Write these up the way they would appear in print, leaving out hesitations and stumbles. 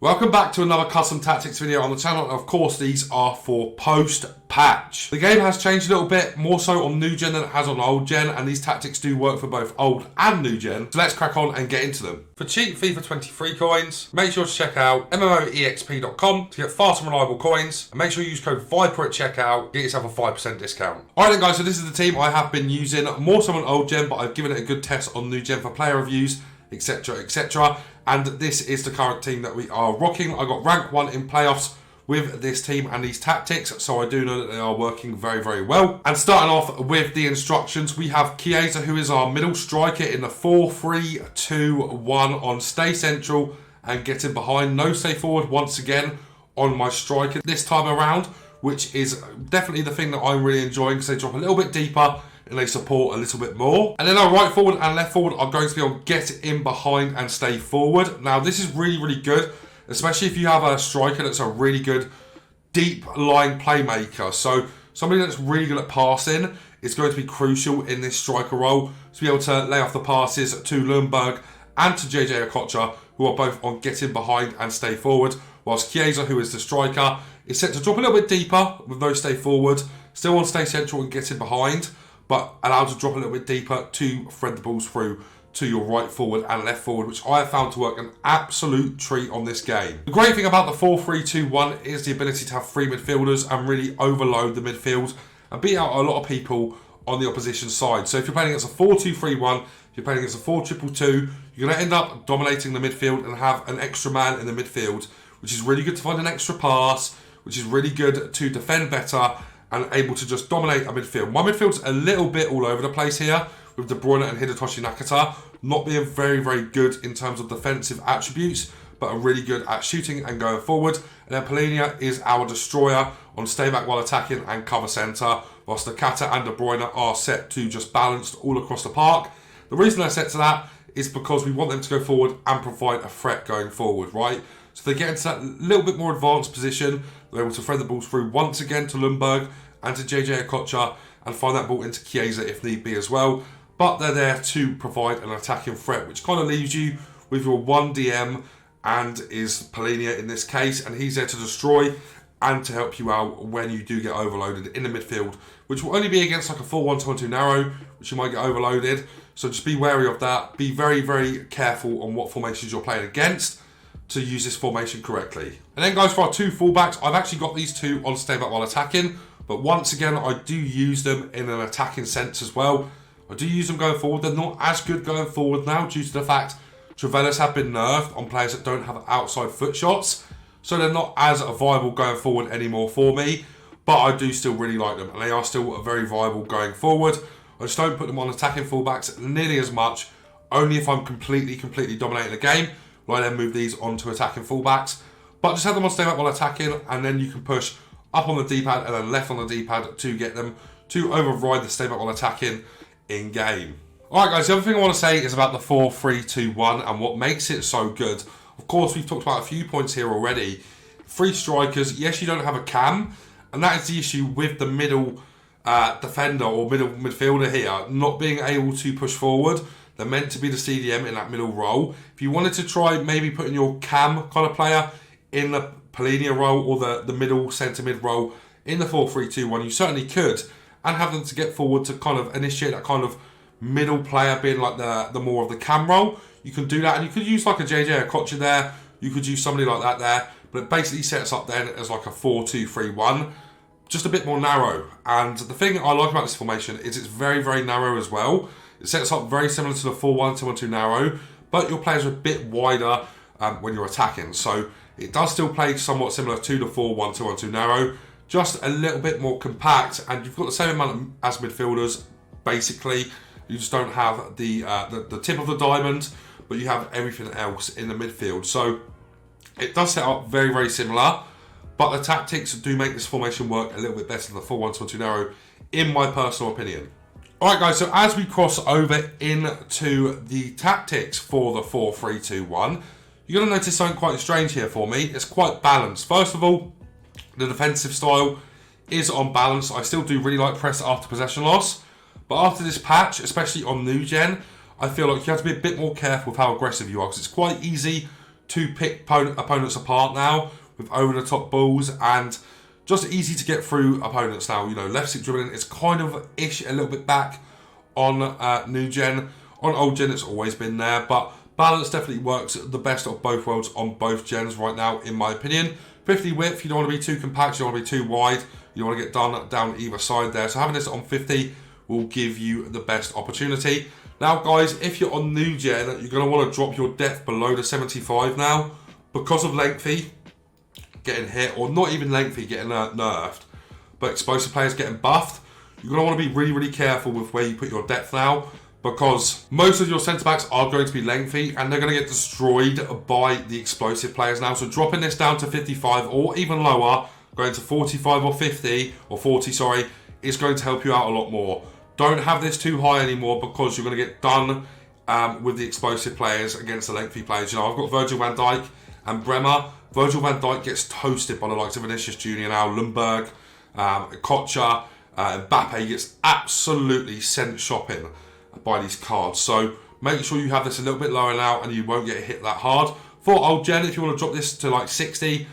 Welcome back to another custom tactics video on the channel, and of course these are for post-patch. The game has changed a little bit, more so on new gen than it has on old gen, and these tactics do work for both old and new gen, so let's crack on and get into them. For cheap FIFA 23 coins, make sure to check out MMOEXP.com to get fast and reliable coins, and make sure you use code VIPER at checkout, get yourself a 5% discount. Alright then guys, so this is the team I have been using, more so on old gen, but I've given it a good test on new gen for player reviews, etc, etc. And this is the current team that we are rocking. I got rank 1 in playoffs with this team and these tactics, so I do know that they are working very, very well. And starting off with the instructions, we have Chiesa, who is our middle striker in the 4-3-2-1 on stay central and get in behind. No stay forward once again on my striker this time around, which is definitely the thing that I'm really enjoying because they drop a little bit deeper and they support a little bit more. And then our right forward and left forward are going to be on get in behind and stay forward. Now this is really, really good, especially if you have a striker that's a really good deep line playmaker. So somebody that's really good at passing is going to be crucial in this striker role to be able to lay off the passes to Lundberg and to JJ Okocha, who are both on get in behind and stay forward, whilst Chiesa, who is the striker, is set to drop a little bit deeper with no stay forward, still on stay central and get in behind, but allowed to drop a little bit deeper to thread the balls through to your right forward and left forward, which I have found to work an absolute treat on this game. The great thing about the 4-3-2-1 is the ability to have three midfielders and really overload the midfield and beat out a lot of people on the opposition side. So if you're playing against a 4-2-3-1, if you're playing against a 4-2-2-2, you're going to end up dominating the midfield and have an extra man in the midfield, which is really good to find an extra pass, which is really good to defend better and able to just dominate a midfield. My midfield's a little bit all over the place here, with De Bruyne and Hidetoshi Nakata not being very, very good in terms of defensive attributes, but are really good at shooting and going forward. And then Polina is our destroyer on stay back while attacking and cover centre, whilst Nakata and De Bruyne are set to just balanced all across the park. The reason they're set to that is because we want them to go forward and provide a threat going forward, right? So they get into that little bit more advanced position. They're able to thread the balls through once again to Lundberg and to JJ Okocha and find that ball into Chiesa if need be as well. But they're there to provide an attacking threat, which kind of leaves you with your one DM and is Polina in this case, and he's there to destroy and to help you out when you do get overloaded in the midfield, which will only be against like a 4-1-2-1-2 narrow, which you might get overloaded. So just be wary of that. Be very, very careful on what formations you're playing against to use this formation correctly. And then guys, for our two fullbacks, I've actually got these two on stay back while attacking, but once again, I do use them in an attacking sense as well. I do use them going forward. They're not as good going forward now due to the fact Travellas have been nerfed on players that don't have outside foot shots, so they're not as viable going forward anymore for me, but I do still really like them, and they are still very viable going forward. I just don't put them on attacking fullbacks nearly as much, only if I'm completely dominating the game. I then move these onto attacking fullbacks, but just have them on stay back while attacking, and then you can push up on the D-pad and then left on the D-pad to get them to override the stay back while attacking in game. Alright guys, the other thing I want to say is about the 4-3-2-1 and what makes it so good. Of course, we've talked about a few points here already. Three strikers, yes, you don't have a cam, and that is the issue with the middle defender or middle midfielder here, not being able to push forward. They're meant to be the CDM in that middle role. If you wanted to try maybe putting your cam kind of player in the Polina role or the middle centre mid role in the 4-3-2-1, you certainly could, and have them to get forward to kind of initiate that kind of middle player being like the more of the cam role. You can do that, and you could use like a JJ Okocha there, you could use somebody like that there, but it basically sets up then as like a 4-2-3-1, just a bit more narrow. And the thing I like about this formation is it's very, very narrow as well. It sets up very similar to the 4-1-2-1-2 narrow, but your players are a bit wider when you're attacking. So it does still play somewhat similar to the 4-1-2-1-2 narrow, just a little bit more compact, and you've got the same amount as midfielders, basically. You just don't have the tip of the diamond, but you have everything else in the midfield. So it does set up very, very similar, but the tactics do make this formation work a little bit better than the 4-1-2-1-2 narrow, in my personal opinion. Alright guys, so as we cross over into the tactics for the 4-3-2-1, you're going to notice something quite strange here for me. It's quite balanced. First of all, the defensive style is on balance. I still do really like press after possession loss, but after this patch, especially on new gen, I feel like you have to be a bit more careful with how aggressive you are, because it's quite easy to pick opponents apart now with over-the-top balls, and just easy to get through opponents now. You know, left stick dribbling is kind of ish a little bit back on new gen. On old gen, it's always been there, but balance definitely works the best of both worlds on both gens right now, in my opinion. 50 width, you don't want to be too compact, you don't want to be too wide, you don't want to get done down either side there. So having this on 50 will give you the best opportunity. Now guys, if you're on new gen, you're going to want to drop your depth below the 75 now, because of lengthy getting hit, or not even lengthy getting nerfed, but explosive players getting buffed. You're going to want to be really, really careful with where you put your depth now, because most of your centre backs are going to be lengthy and they're going to get destroyed by the explosive players now. So dropping this down to 55 or even lower, going to 45 or 50 or 40, sorry, is going to help you out a lot more. Don't have this too high anymore, because you're going to get done with the explosive players against the lengthy players. You know, I've got Virgil van Dijk and Bremer. Virgil van Dijk gets toasted by the likes of Vinicius Junior now, Lundberg, Kocha, Mbappe gets absolutely sent shopping by these cards. So make sure you have this a little bit lower now and you won't get hit that hard. For old gen, if you want to drop this to like 60,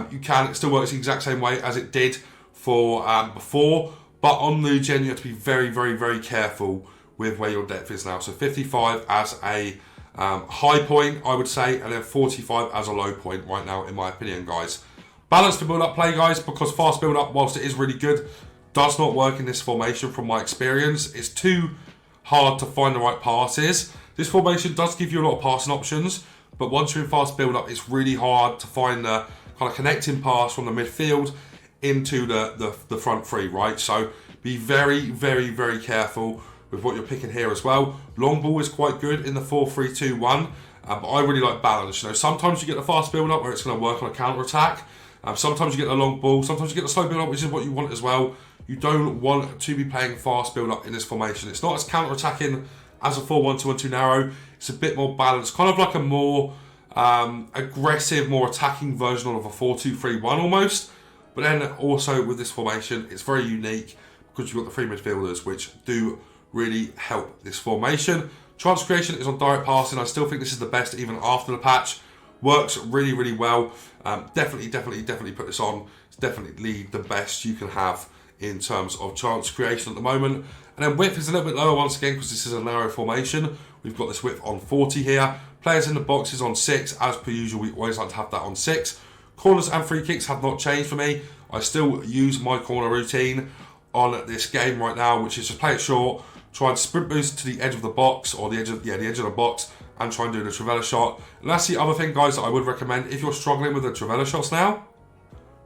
you can. It still works the exact same way as it did for before, but on new gen you have to be very, very, very careful with where your depth is now. So 55 as a high point, I would say, and then 45 as a low point right now, in my opinion, guys. Balance to build up play, guys, because fast build up, whilst it is really good, does not work in this formation from my experience. It's too hard to find the right passes. This formation does give you a lot of passing options, but once you're in fast build up, it's really hard to find the kind of connecting pass from the midfield into the front three, right? So be very, very, very careful with what you're picking here as well. Long ball is quite good in the 4-3-2-1, but I really like balance. You know, sometimes you get the fast build up where it's going to work on a counter attack. Sometimes you get the long ball, sometimes you get the slow build up, which is what you want as well. You don't want to be playing fast build up in this formation. It's not as counter attacking as a 4-1-2-1-2 narrow. It's a bit more balanced, kind of like a more aggressive, more attacking version of a 4-2-3-1 almost. But then also with this formation, it's very unique because you've got the three midfielders, which do really help this formation. Chance creation is on direct passing. I still think this is the best even after the patch. Works really, really well. Definitely put this on. It's definitely the best you can have in terms of chance creation at the moment. And then width is a little bit lower once again because this is a narrow formation. We've got this width on 40 here. Players in the box is on 6. As per usual, we always like to have that on 6. Corners and free kicks have not changed for me. I still use my corner routine on this game right now, which is just play it short, try and sprint boost to the edge of the box, or the edge of the box, and try and do the Trivela shot. And that's the other thing, guys, that I would recommend if you're struggling with the Trivela shots now.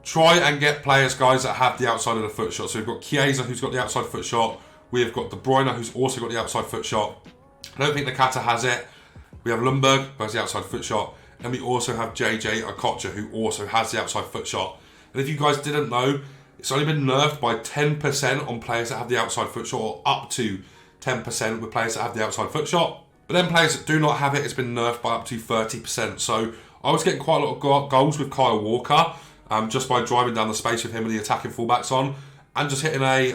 Try and get players, guys, that have the outside of the foot shot. So we've got Chiesa, who's got the outside foot shot. We have got De Bruyne, who's also got the outside foot shot. I don't think Nakata has it. We have Lundberg, who has the outside foot shot. And we also have JJ Okocha, who also has the outside foot shot. And if you guys didn't know, it's only been nerfed by 10% on players that have the outside foot shot, or up to 10% with players that have the outside foot shot. But then players that do not have it, it's been nerfed by up to 30%. So I was getting quite a lot of goals with Kyle Walker, just by driving down the space with him and the attacking fullbacks on, and just hitting a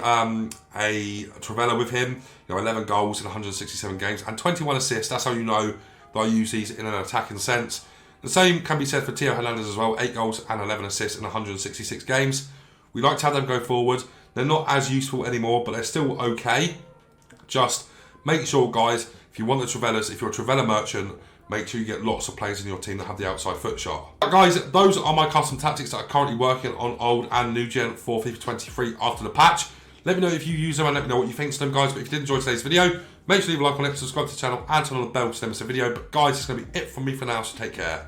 Trivela with him. You know, 11 goals in 167 games and 21 assists. That's how you know that I use these in an attacking sense. The same can be said for Theo Hernandez as well. 8 goals and 11 assists in 166 games. We like to have them go forward. They're not as useful anymore, but they're still okay. Just make sure, guys, if you want the Trivelas, if you're a Trivela merchant, make sure you get lots of players in your team that have the outside foot shot. But guys, those are my custom tactics that are currently working on old and new gen for FIFA 23 after the patch. Let me know if you use them and let me know what you think to them, guys. But if you did enjoy today's video, make sure you leave a like on it, subscribe to the channel, and turn on the bell to never miss a video. But guys, it's going to be it from me for now, so take care.